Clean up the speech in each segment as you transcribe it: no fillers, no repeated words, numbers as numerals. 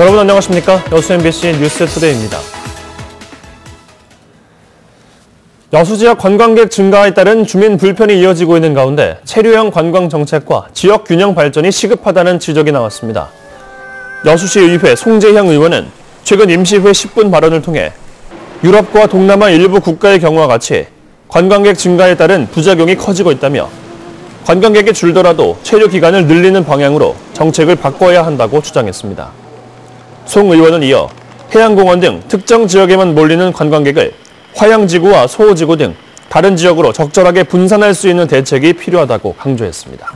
여러분 안녕하십니까? 여수 MBC 뉴스투데이입니다. 여수 지역 관광객 증가에 따른 주민 불편이 이어지고 있는 가운데 체류형 관광 정책과 지역 균형 발전이 시급하다는 지적이 나왔습니다. 여수시 의회 송재형 의원은 최근 임시회 10분 발언을 통해 유럽과 동남아 일부 국가의 경우와 같이 관광객 증가에 따른 부작용이 커지고 있다며 관광객이 줄더라도 체류 기간을 늘리는 방향으로 정책을 바꿔야 한다고 주장했습니다. 송 의원은 이어 해양공원 등 특정 지역에만 몰리는 관광객을 화양지구와 소호지구 등 다른 지역으로 적절하게 분산할 수 있는 대책이 필요하다고 강조했습니다.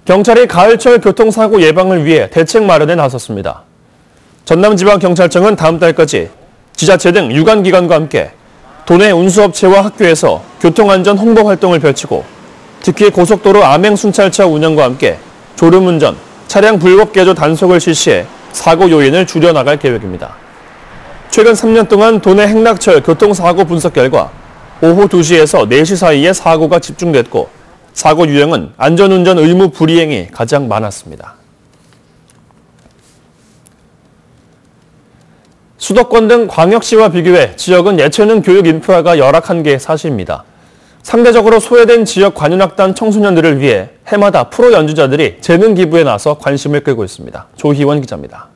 경찰이 가을철 교통사고 예방을 위해 대책 마련에 나섰습니다. 전남지방경찰청은 다음 달까지 지자체 등 유관기관과 함께 도내 운수업체와 학교에서 교통안전 홍보 활동을 펼치고 특히 고속도로 암행순찰차 운영과 함께 졸음운전, 차량 불법 개조 단속을 실시해 사고 요인을 줄여나갈 계획입니다. 최근 3년 동안 도내 행락철 교통사고 분석 결과 오후 2시에서 4시 사이에 사고가 집중됐고 사고 유형은 안전운전 의무 불이행이 가장 많았습니다. 수도권 등 광역시와 비교해 지역은 예체능 교육 인프라가 열악한 게 사실입니다. 상대적으로 소외된 지역 관현악단 청소년들을 위해 해마다 프로 연주자들이 재능 기부에 나서 관심을 끌고 있습니다. 조희원 기자입니다.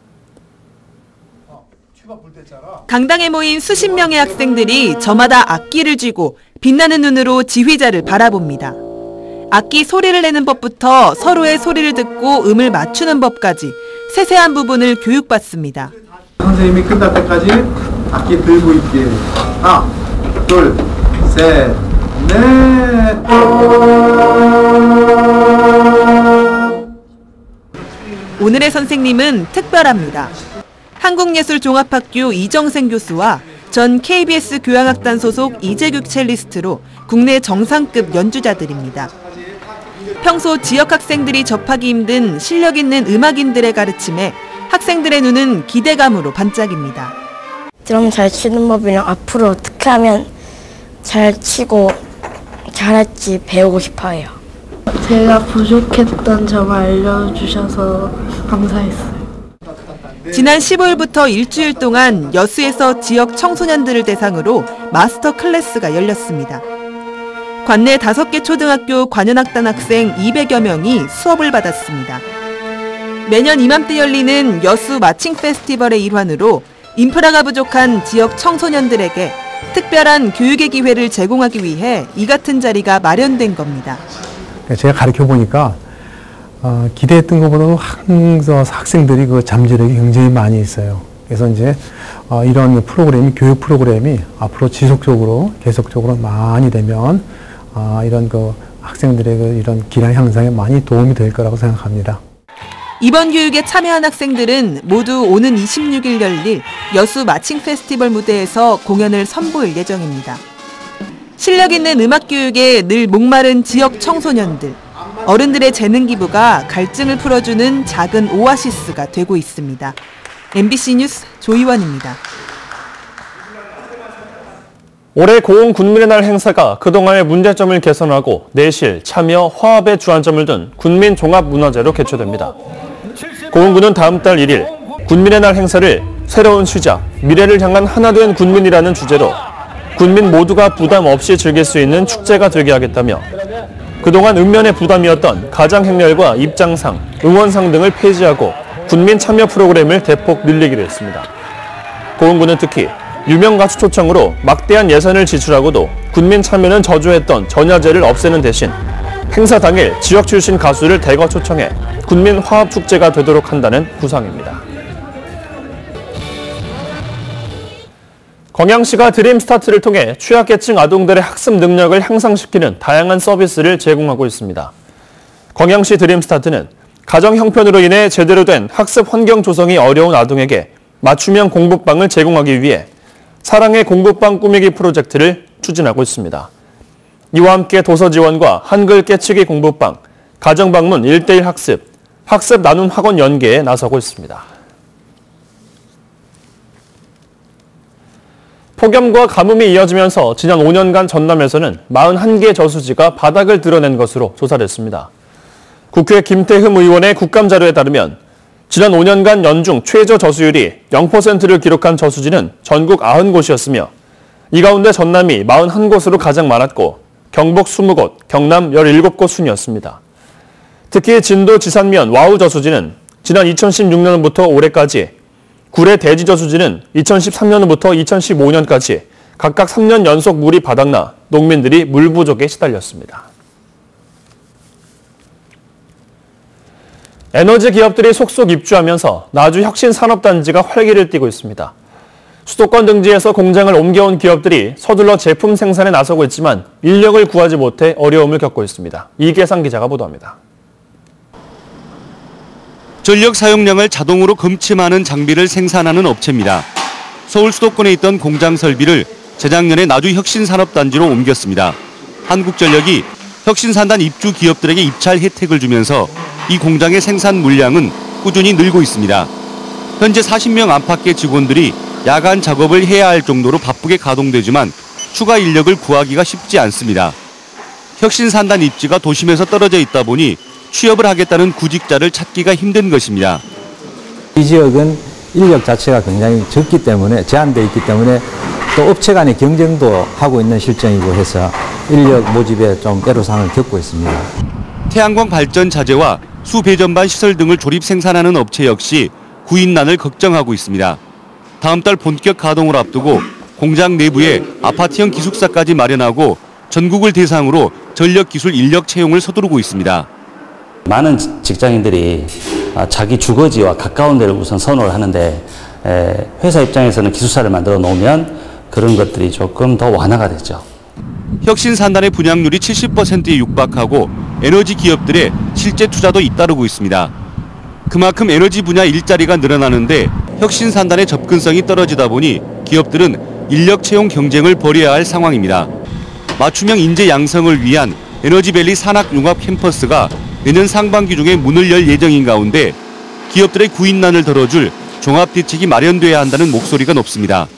강당에 모인 수십 명의 학생들이 저마다 악기를 쥐고 빛나는 눈으로 지휘자를 바라봅니다. 악기 소리를 내는 법부터 서로의 소리를 듣고 음을 맞추는 법까지 세세한 부분을 교육받습니다. 선생님이 끝날 때까지 악기 들고 있기. 하나, 둘, 셋, 넷. 오늘의 선생님은 특별합니다. 한국예술종합학교 이정생 교수와 전 KBS 교향악단 소속 이재규 첼리스트로 국내 정상급 연주자들입니다. 평소 지역 학생들이 접하기 힘든 실력 있는 음악인들의 가르침에 학생들의 눈은 기대감으로 반짝입니다. 드럼 잘 치는 법이랑 앞으로 어떻게 하면 잘 치고 잘할지 배우고 싶어요. 제가 부족했던 점을 알려주셔서 감사했어요. 지난 15일부터 일주일 동안 여수에서 지역 청소년들을 대상으로 마스터 클래스가 열렸습니다. 관내 5개 초등학교 관현악단 학생 200여 명이 수업을 받았습니다. 매년 이맘때 열리는 여수 마칭 페스티벌의 일환으로 인프라가 부족한 지역 청소년들에게 특별한 교육의 기회를 제공하기 위해 이 같은 자리가 마련된 겁니다. 제가 가르쳐 보니까 기대했던 것보다도 항상 학생들이 그 잠재력이 굉장히 많이 있어요. 그래서 이제 이런 프로그램이 교육 프로그램이 앞으로 지속적으로 계속적으로 많이 되면 이런 그 학생들의 그 이런 기량 향상에 많이 도움이 될 거라고 생각합니다. 이번 교육에 참여한 학생들은 모두 오는 26일 열릴 여수 마칭 페스티벌 무대에서 공연을 선보일 예정입니다. 실력 있는 음악 교육에 늘 목마른 지역 청소년들, 어른들의 재능 기부가 갈증을 풀어주는 작은 오아시스가 되고 있습니다. MBC 뉴스 조희원입니다. 올해 고흥 군민의 날 행사가 그동안의 문제점을 개선하고 내실, 참여, 화합에 주안점을 둔 군민 종합문화제로 개최됩니다. 고흥군은 다음 달 1일 군민의 날 행사를 새로운 시작, 미래를 향한 하나된 군민이라는 주제로 군민 모두가 부담 없이 즐길 수 있는 축제가 되게 하겠다며 그동안 읍면의 부담이었던 가장행렬과 입장상, 응원상 등을 폐지하고 군민 참여 프로그램을 대폭 늘리기로 했습니다. 고흥군은 특히 유명 가수 초청으로 막대한 예산을 지출하고도 군민 참여는 저조했던 전야제를 없애는 대신 행사 당일 지역 출신 가수를 대거 초청해 군민 화합 축제가 되도록 한다는 구상입니다. 광양시가 드림스타트를 통해 취약계층 아동들의 학습 능력을 향상시키는 다양한 서비스를 제공하고 있습니다. 광양시 드림스타트는 가정 형편으로 인해 제대로 된 학습 환경 조성이 어려운 아동에게 맞춤형 공부방을 제공하기 위해 사랑의 공부방 꾸미기 프로젝트를 추진하고 있습니다. 이와 함께 도서 지원과 한글 깨치기 공부방, 가정방문 1:1 학습, 학습 나눔 학원 연계에 나서고 있습니다. 폭염과 가뭄이 이어지면서 지난 5년간 전남에서는 41개 저수지가 바닥을 드러낸 것으로 조사됐습니다. 국회 김태흠 의원의 국감자료에 따르면 지난 5년간 연중 최저 저수율이 0%를 기록한 저수지는 전국 90곳이었으며 이 가운데 전남이 41곳으로 가장 많았고 경북 20곳, 경남 17곳 순이었습니다. 특히 진도 지산면 와우 저수지는 지난 2016년부터 올해까지, 구례 대지 저수지는 2013년부터 2015년까지 각각 3년 연속 물이 바닥나 농민들이 물 부족에 시달렸습니다. 에너지 기업들이 속속 입주하면서 나주 혁신산업단지가 활기를 띠고 있습니다. 수도권 등지에서 공장을 옮겨온 기업들이 서둘러 제품 생산에 나서고 있지만 인력을 구하지 못해 어려움을 겪고 있습니다. 이계상 기자가 보도합니다. 전력 사용량을 자동으로 금침하는 장비를 생산하는 업체입니다. 서울 수도권에 있던 공장 설비를 재작년에 나주 혁신산업단지로 옮겼습니다. 한국전력이 혁신산단 입주 기업들에게 입찰 혜택을 주면서 이 공장의 생산 물량은 꾸준히 늘고 있습니다. 현재 40명 안팎의 직원들이 야간 작업을 해야 할 정도로 바쁘게 가동되지만 추가 인력을 구하기가 쉽지 않습니다. 혁신산단 입지가 도심에서 떨어져 있다 보니 취업을 하겠다는 구직자를 찾기가 힘든 것입니다. 이 지역은 인력 자체가 굉장히 적기 때문에, 제한되어 있기 때문에 또 업체 간의 경쟁도 하고 있는 실정이고 해서 인력 모집에 좀 애로사항을 겪고 있습니다. 태양광 발전 자재와 수배전반 시설 등을 조립 생산하는 업체 역시 구인난을 걱정하고 있습니다. 다음 달 본격 가동을 앞두고 공장 내부에 아파트형 기숙사까지 마련하고 전국을 대상으로 전력기술 인력 채용을 서두르고 있습니다. 많은 직장인들이 자기 주거지와 가까운 데를 우선 선호를 하는데 회사 입장에서는 기숙사를 만들어 놓으면 그런 것들이 조금 더 완화가 되죠. 혁신산단의 분양률이 70%에 육박하고 에너지 기업들의 실제 투자도 잇따르고 있습니다. 그만큼 에너지 분야 일자리가 늘어나는데 혁신산단의 접근성이 떨어지다 보니 기업들은 인력 채용 경쟁을 벌여야 할 상황입니다. 맞춤형 인재 양성을 위한 에너지밸리 산학융합 캠퍼스가 내년 상반기 중에 문을 열 예정인 가운데 기업들의 구인난을 덜어줄 종합대책이 마련돼야 한다는 목소리가 높습니다.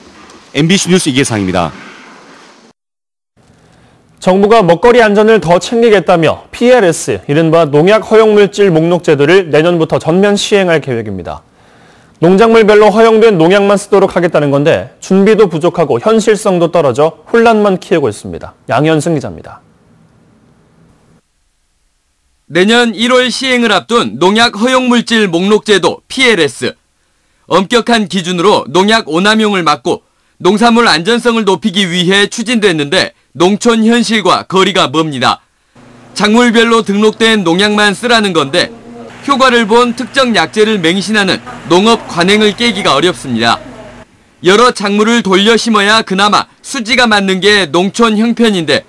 MBC 뉴스 이계상입니다. 정부가 먹거리 안전을 더 챙기겠다며 PLS, 이른바 농약 허용물질 목록 제도를 내년부터 전면 시행할 계획입니다. 농작물별로 허용된 농약만 쓰도록 하겠다는 건데 준비도 부족하고 현실성도 떨어져 혼란만 키우고 있습니다. 양현승 기자입니다. 내년 1월 시행을 앞둔 농약 허용물질 목록제도 PLS. 엄격한 기준으로 농약 오남용을 막고 농산물 안전성을 높이기 위해 추진됐는데 농촌 현실과 거리가 멉니다. 작물별로 등록된 농약만 쓰라는 건데 효과를 본 특정 약재를 맹신하는 농업 관행을 깨기가 어렵습니다. 여러 작물을 돌려 심어야 그나마 수지가 맞는 게 농촌 형편인데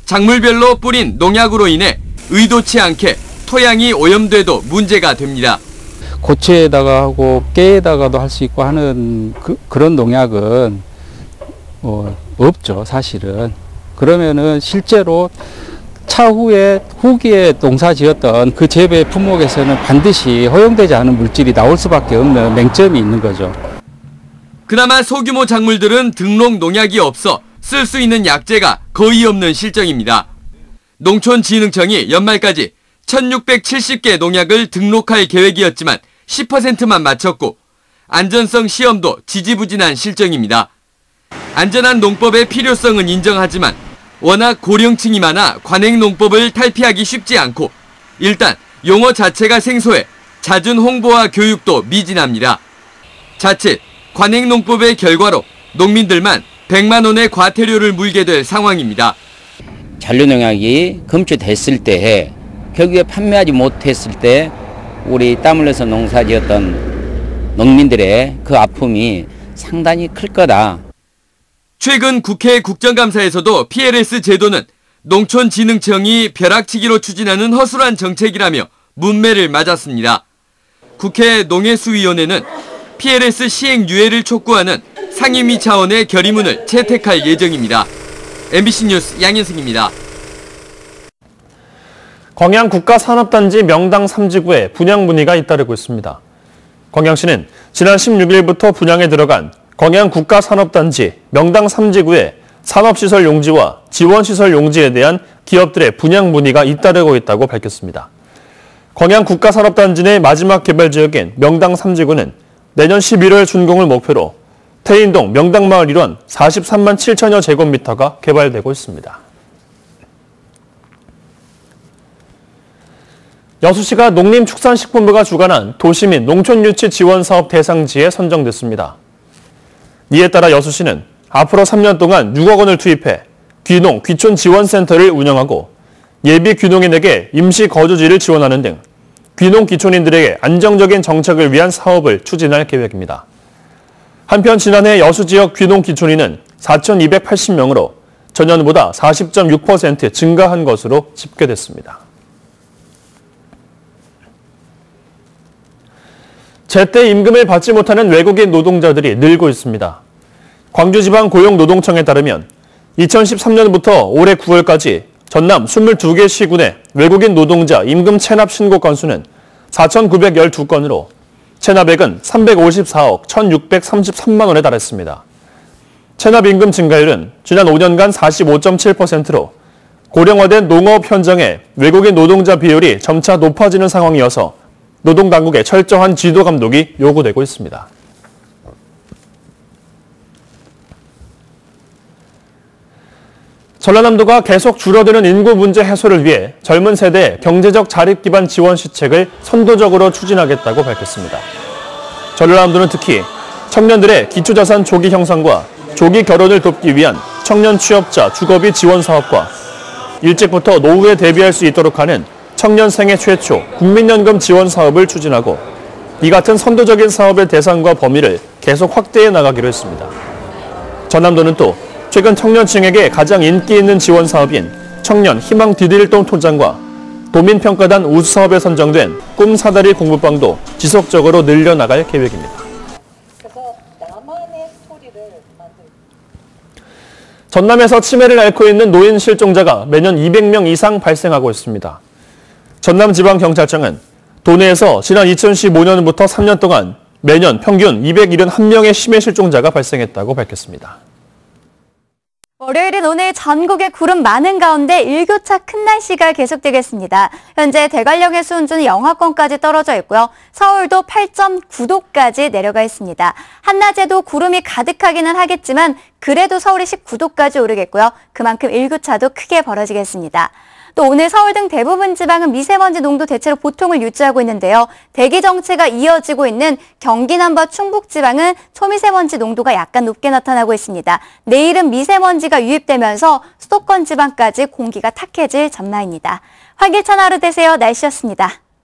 작물별로 뿌린 농약으로 인해 의도치 않게 토양이 오염돼도 문제가 됩니다. 고추에다가 하고 깨에다가도 할 수 있고 하는 그런 농약은 없죠, 사실은. 그러면은 실제로 차후에 후기에 농사 지었던 그 재배 품목에서는 반드시 허용되지 않은 물질이 나올 수밖에 없는 맹점이 있는 거죠. 그나마 소규모 작물들은 등록 농약이 없어 쓸 수 있는 약재가 거의 없는 실정입니다. 농촌진흥청이 연말까지 1670개 농약을 등록할 계획이었지만 10%만 마쳤고 안전성 시험도 지지부진한 실정입니다. 안전한 농법의 필요성은 인정하지만 워낙 고령층이 많아 관행농법을 탈피하기 쉽지 않고 일단 용어 자체가 생소해 잦은 홍보와 교육도 미진합니다. 자칫 관행농법의 결과로 농민들만 100만 원의 과태료를 물게 될 상황입니다. 잔류농약이 검출됐을 때 결국에 판매하지 못했을 때 우리 땀 흘려서 농사지었던 농민들의 그 아픔이 상당히 클 거다. 최근 국회 국정감사에서도 PLS 제도는 농촌진흥청이 벼락치기로 추진하는 허술한 정책이라며 문매를 맞았습니다. 국회 농해수위원회는 PLS 시행 유예를 촉구하는 상임위 차원의 결의문을 채택할 예정입니다. MBC 뉴스 양현승입니다. 광양 국가산업단지 명당 3지구에 분양 문의가 잇따르고 있습니다. 광양시는 지난 16일부터 분양에 들어간 광양 국가산업단지 명당 3지구의 산업시설 용지와 지원시설 용지에 대한 기업들의 분양 문의가 잇따르고 있다고 밝혔습니다. 광양 국가산업단지 내 마지막 개발 지역인 명당 3지구는 내년 11월 준공을 목표로 태인동 명당마을 일원 43만 7천여 제곱미터가 개발되고 있습니다. 여수시가 농림축산식품부가 주관한 도시민 농촌유치 지원사업 대상지에 선정됐습니다. 이에 따라 여수시는 앞으로 3년 동안 6억 원을 투입해 귀농, 귀촌 지원센터를 운영하고 예비 귀농인에게 임시 거주지를 지원하는 등 귀농, 귀촌인들에게 안정적인 정책을 위한 사업을 추진할 계획입니다. 한편 지난해 여수 지역 귀농, 귀촌인은 4,280명으로 전년보다 40.6% 증가한 것으로 집계됐습니다. 제때 임금을 받지 못하는 외국인 노동자들이 늘고 있습니다. 광주지방 고용노동청에 따르면 2013년부터 올해 9월까지 전남 22개 시군의 외국인 노동자 임금 체납 신고 건수는 4,912건으로 체납액은 354억 1,633만 원에 달했습니다. 체납 임금 증가율은 지난 5년간 45.7%로 고령화된 농업 현장의 외국인 노동자 비율이 점차 높아지는 상황이어서 노동당국의 철저한 지도 감독이 요구되고 있습니다. 전라남도가 계속 줄어드는 인구 문제 해소를 위해 젊은 세대의 경제적 자립 기반 지원 시책을 선도적으로 추진하겠다고 밝혔습니다. 전라남도는 특히 청년들의 기초자산 조기 형성과 조기 결혼을 돕기 위한 청년 취업자 주거비 지원 사업과 일찍부터 노후에 대비할 수 있도록 하는 청년 생애 최초 국민연금 지원 사업을 추진하고 이 같은 선도적인 사업의 대상과 범위를 계속 확대해 나가기로 했습니다. 전남도는 또 최근 청년층에게 가장 인기 있는 지원 사업인 청년 희망 디딜동 통장과 도민평가단 우수사업에 선정된 꿈 사다리 공부방도 지속적으로 늘려나갈 계획입니다. 전남에서 치매를 앓고 있는 노인 실종자가 매년 200명 이상 발생하고 있습니다. 전남지방경찰청은 도내에서 지난 2015년부터 3년 동안 매년 평균 271명의 치매 실종자가 발생했다고 밝혔습니다. 월요일인 오늘 전국에 구름 많은 가운데 일교차 큰 날씨가 계속되겠습니다. 현재 대관령의 수온주는 영하권까지 떨어져 있고요. 서울도 8.9도까지 내려가 있습니다. 한낮에도 구름이 가득하기는 하겠지만 그래도 서울이 19도까지 오르겠고요. 그만큼 일교차도 크게 벌어지겠습니다. 또 오늘 서울 등 대부분 지방은 미세먼지 농도 대체로 보통을 유지하고 있는데요. 대기 정체가 이어지고 있는 경기 남부 충북 지방은 초미세먼지 농도가 약간 높게 나타나고 있습니다. 내일은 미세먼지가 유입되면서 수도권 지방까지 공기가 탁해질 전망입니다. 활기찬 하루 되세요. 날씨였습니다.